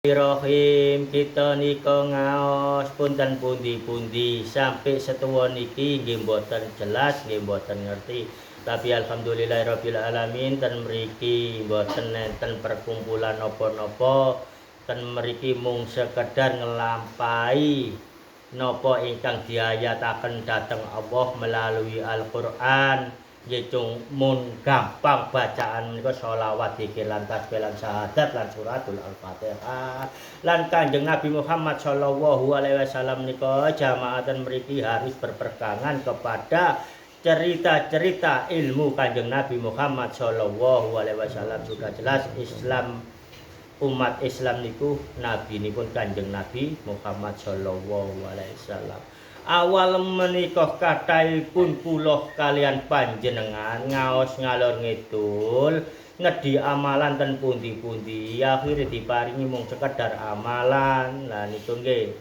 Bismillahirrahmanirrahim. Kita nika ngaos punten pundi-pundi sampai setuwa niki nggih mboten jelas, nggih mboten ngerti. Tapi alhamdulillahirabbil alamin ten mriki mboten nenten perkumpulan napa-napa. Ten mriki mung sekedar ngelampahi napa ingkang diayataken dhateng Allah melalui Al-Qur'an. Nggih mun gampang bacaan menika sholawat zikir lan tasbih lan syahadat lan suratul Al-Fatihah lan Kanjeng Nabi Muhammad sallallahu alaihi wasallam menika jamaatan mriki harus berpegangan kepada cerita-cerita ilmu Kanjeng Nabi Muhammad sallallahu alaihi wasallam. Sudah jelas Islam, umat Islam niku nabi nipun Kanjeng Nabi Muhammad sallallahu alaihi wasallam. Awal menikah kathahipun kula kalian panjenengan ngaos ngalor ngidul ngedi amalan ten pundi-pundi, akhire diparingi mung sekedar amalan. Lah niku nggih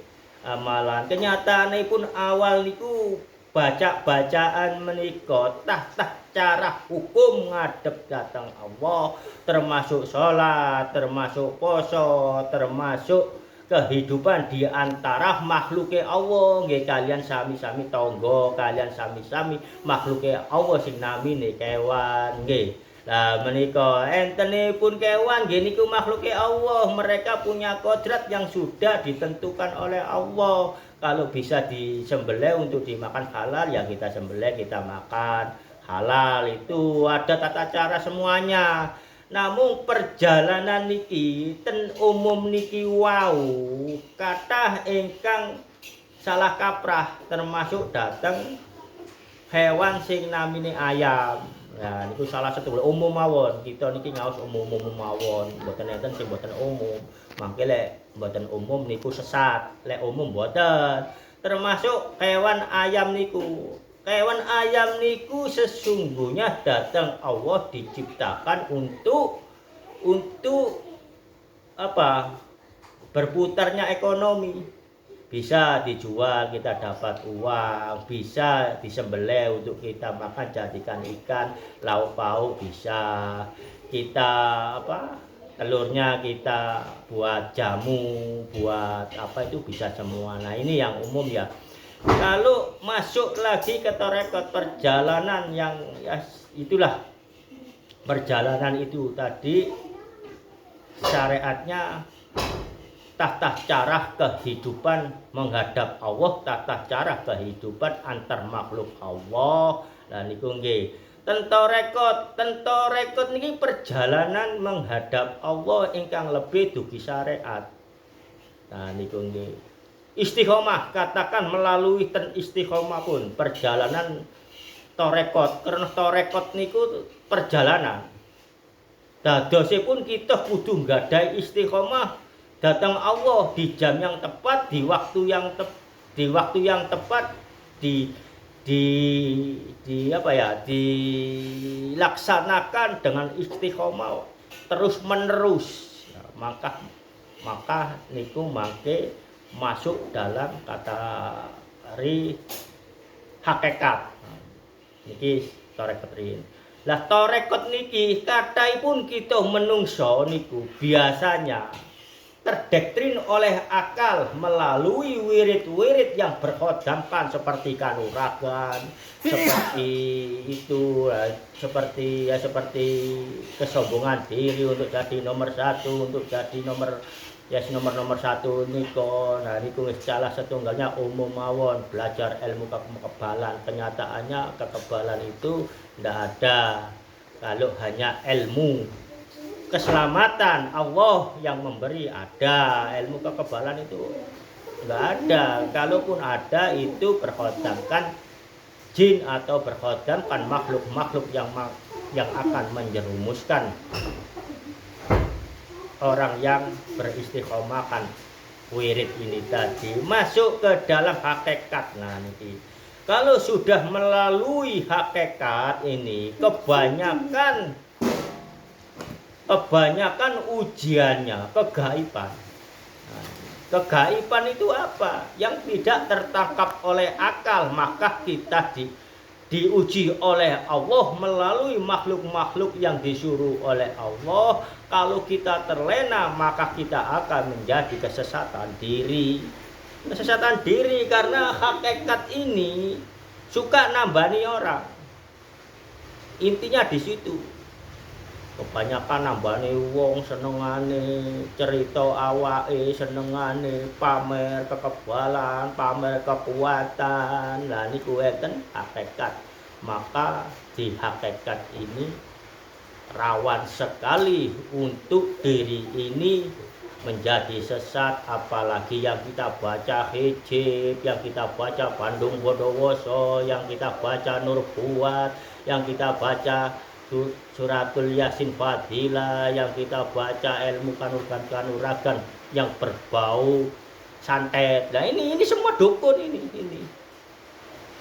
amalan, kenyataanipun awal niku bacaan menika tah cara hukum ngadep datang Allah, termasuk sholat, termasuk poso, termasuk kehidupan di antara makhluke Allah. Nggih kalian sami-sami tangga, kalian sami-sami makhluke Allah sing namine kewan nggih. Lah menika entenipun kewan nggih niku makhluke Allah, mereka punya kodrat yang sudah ditentukan oleh Allah. Kalau bisa disembelih untuk dimakan halal ya kita sembelih, kita makan halal, itu ada tata cara semuanya. Namun perjalanan niki ten umum niki wau kathah ingkang salah kaprah, termasuk dateng hewan sing namine ayam. Nah niku salah satu umum mawon, kita niki ngaos umum-umum mawon, mboten enten sing mboten umum. Mangke lek mboten umum niku sesat, lek umum mboten. Termasuk hewan ayam niku. Kewan ayam niku sesungguhnya datang Allah diciptakan untuk apa? Berputarnya ekonomi. Bisa dijual kita dapat uang, bisa disembelih untuk kita makan jadikan ikan, lauk pauk bisa. Kita apa? Telurnya kita buat jamu, buat apa itu bisa semua. Nah, ini yang umum ya. Kalau masuk lagi ke tarekat perjalanan yang ya itulah perjalanan itu tadi syariatnya tata cara kehidupan menghadap Allah, tata cara kehidupan antar makhluk Allah. Lah niku nggih tentorekot niki perjalanan menghadap Allah ingkang lebih dugi syariat. Nah niku nggih istiqomah, katakan melalui ten istiqomah pun perjalanan torekot, karena torekot niku perjalanan. Dadosipun kita kudu nggadhahi istiqomah datang Allah di jam yang tepat, di waktu yang tepat, apa ya, dilaksanakan dengan istiqomah terus menerus. Nah, maka niku mangke masuk dalam kategori hakikat. Niki torekot rin. Lah torekot niki kathahipun kita menungso niku biasanya terdoktrin oleh akal melalui wirid-wirid yang berkhodamkan seperti kanuragan, seperti itu, seperti kesombongan diri untuk jadi nomor satu, untuk jadi nomor satu niko. Nah niku salah setunggalnya umum mawon, belajar ilmu kekebalan. Kenyataannya kekebalan itu ndak ada kalau hanya ilmu. Keselamatan Allah yang memberi ada, ilmu kekebalan itu nggak ada. Kalaupun ada itu berkhodamkan jin atau berkhodamkan makhluk-makhluk yang akan menjerumuskan orang yang beristiqomahkan wirid ini tadi masuk ke dalam hakikat. Nah niki kalau sudah melalui hakikat ini kebanyakan ujiannya kegaiban. Nah, kegaiban itu apa? Yang tidak tertangkap oleh akal, maka kita diuji oleh Allah melalui makhluk-makhluk yang disuruh oleh Allah. Kalau kita terlena maka kita akan menjadi kesesatan diri. Kesesatan diri karena hakikat ini suka nambani orang. Intinya di situ. Kebanyakan nambani wong, senengane cerita awake, senengane pamer kekebalan, pamer kekuatan. Lah niku enten hakikat. Maka di hakikat ini rawan sekali untuk diri ini menjadi sesat, apalagi yang kita baca hijab, yang kita baca Bandung Bondowoso, yang kita baca Nur Buat, yang kita baca Suratul Yasin Fadilah, yang kita baca ilmu kanuragan yang berbau santet. Nah ini semua dukun ini.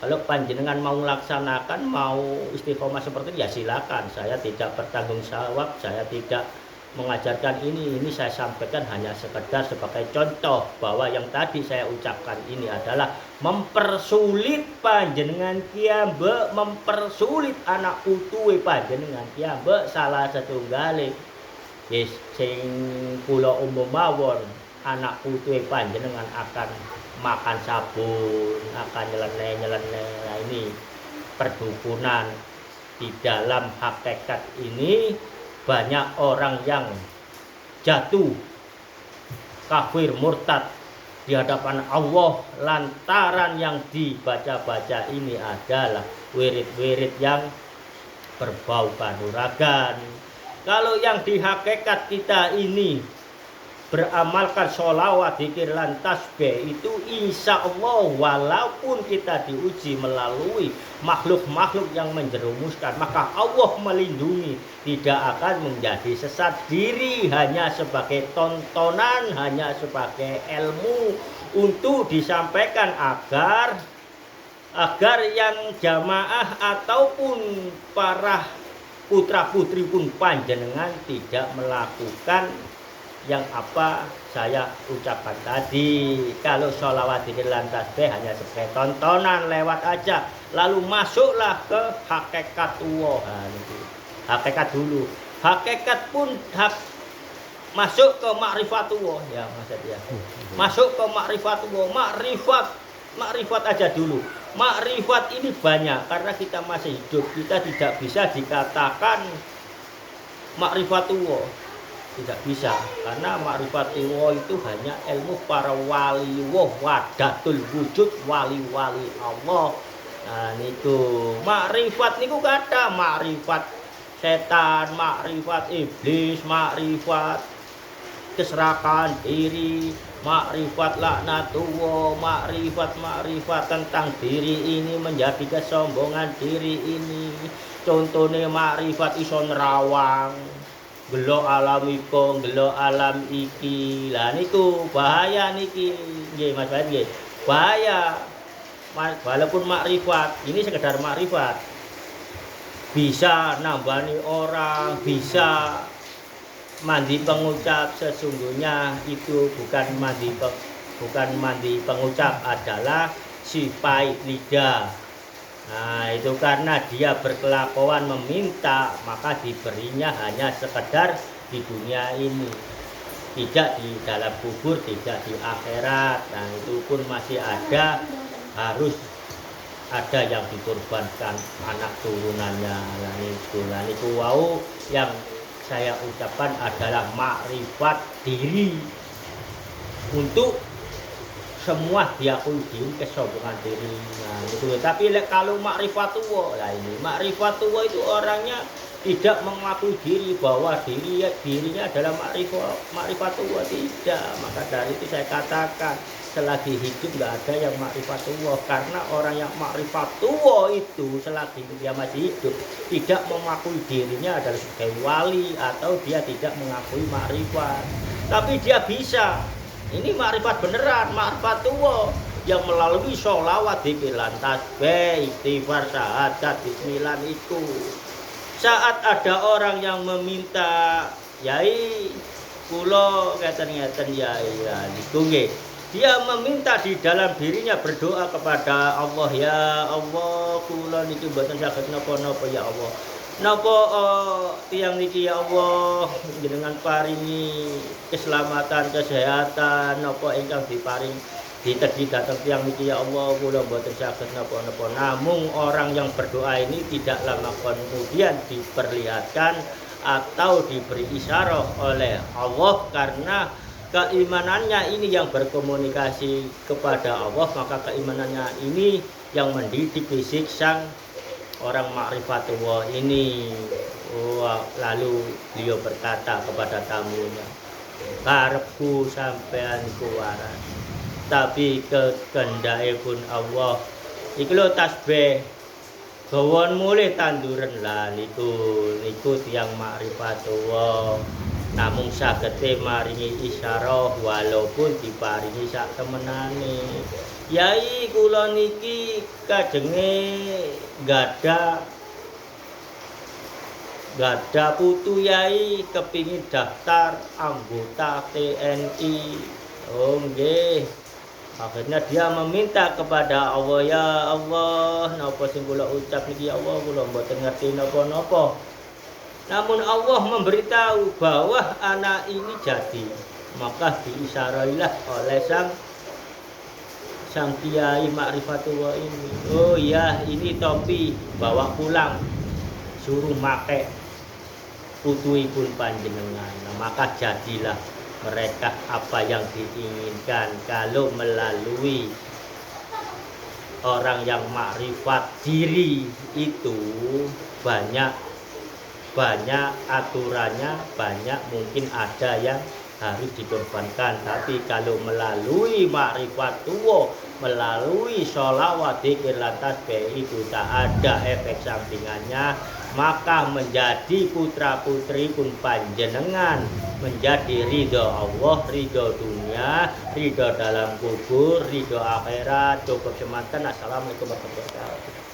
Kalau panjenengan mau melaksanakan, mau istiqomah seperti ini ya silakan. Saya tidak bertanggung jawab, saya tidak mengajarkan ini saya sampaikan hanya sekedar sebagai contoh bahwa yang tadi saya ucapkan ini adalah mempersulit panjenengan kiambe, mempersulit anak putuwe panjenengan kiambe. Salah satunggalé yes sing kula umum mawon, anak putuwe panjenengan akan makan sabun, akan nyeleneh. Nah ini perdukunan. Di dalam hakikat ini banyak orang yang jatuh kafir murtad di hadapan Allah lantaran yang dibaca-baca ini adalah wirid-wirid yang berbau kanuragan. Kalau yang di hakikat kita ini beramalkan sholawat, dzikir, lan tasbih itu insya Allah walaupun kita diuji melalui makhluk-makhluk yang menjerumuskan, maka Allah melindungi, tidak akan menjadi sesat diri, hanya sebagai tontonan, hanya sebagai ilmu untuk disampaikan agar yang jamaah ataupun para putra-putri pun panjenengan tidak melakukan yang apa saya ucapkan tadi. Kalau sholawat dzikir lan tasbih hanya sebagai tontonan lewat aja, lalu masuklah ke hakikat Allah. Hakikat dulu, hakikat pun masuk ke ma'rifatullah ya maksudnya. Masuk ke ma'rifatullah, makrifat aja dulu. Makrifat ini banyak karena kita masih hidup, kita tidak bisa dikatakan ma'rifatullah. Tidak bisa, karena ma'rifatullah itu hanya ilmu para wali wadatul wujud, wali-wali Allah. Nah niku makrifat niku kata makrifat setan, makrifat iblis, makrifat keserakahan diri, makrifat laknatullah, makrifat tentang diri ini, menjadi kesombongan diri ini. Contohnya makrifat iso nerawang, gelo alam iko, gelo alam iki. Lah niku bahaya niki. Nggih Mas Bayu nggih. Bahaya. Walaupun makrifat, ini sekedar makrifat. Bisa nambani orang, bisa mandi pengucap, sesungguhnya itu bukan mandi pengucap, adalah si pahit lidah. Nah itu karena dia berkelakuan meminta, maka diberinya hanya sekedar di dunia ini, tidak di dalam kubur, tidak di akhirat. Nah itu pun masih ada, harus ada yang dikorbankan anak turunannya. Nah itu wau yang saya ucapkan adalah makrifat diri untuk semua diakui diri, kesombongan diri. Nah, itu. Tapi kalau makrifatullah, lah ini makrifatullah itu orangnya tidak mengakui diri bahwa dirinya adalah makrifatullah, tidak. Maka dari itu saya katakan selagi hidup nggak ada yang makrifatullah, karena orang yang makrifatullah itu selagi dia masih hidup tidak mengakui dirinya adalah sebagai wali, atau dia tidak mengakui makrifat. Tapi dia bisa. Ini makrifat beneran, makrifat yang melalui sholawat, dzikir, lan tasbih, istighfar, syahadat, bismillah itu. Saat ada orang yang meminta, yai kula ngeten-ngeten yai, niku nggih. dia meminta di dalam dirinya berdoa kepada Allah, ya Allah kula niki mboten saged napa-napa ya Allah. Napa tiyang niki ya Allah jenengan paringi keselamatan, kesehatan napa ingkang diteki dhateng tiyang niki ya Allah kula mboten saged napa-napa. Namung orang yang berdoa ini tidak lama kemudian diperlihatkan atau diberi isyarat oleh Allah karena keimanannya ini yang berkomunikasi kepada Allah, maka keimanannya ini yang mendidik fisik sang orang ma'rifatullah ini. Lalu beliau berkata kepada tamunya, karepku sampean kuwaras, tapi kekendaipun Allah iki lho tasbih gawon mulih tanduran lah niku tiyang ma'rifatullah. Namung sagete maringi isyarah walaupun diparingi sak temenane. Yai kula niki kajenge gada putu yai kepingin daftar anggota TNI. Oh nggih. Akhirnya dia meminta kepada Allah, ya Allah, napa sing kula ucap niki ya Allah, kula mboten ngerti napa-napa. Namun Allah memberitahu bahwa anak ini jadi, maka diisyarailah oleh sang kiai ma'rifatullah ini. Oh ya, ini topi bawa pulang, suruh make putuipun panjenengan. Nah, maka jadilah mereka apa yang diinginkan. Kalau melalui orang yang makrifat diri itu banyak aturannya, banyak mungkin ada yang harus dikorbankan. Tapi kalau melalui ma'rifatullah, melalui sholawat dzikir lantas itu tak ada efek sampingannya, maka menjadi putra putri pun panjenengan menjadi ridho Allah, ridho dunia, ridho dalam kubur, ridho akhirat. Cukup semantan. Assalamualaikum warahmatullahi wabarakatuh.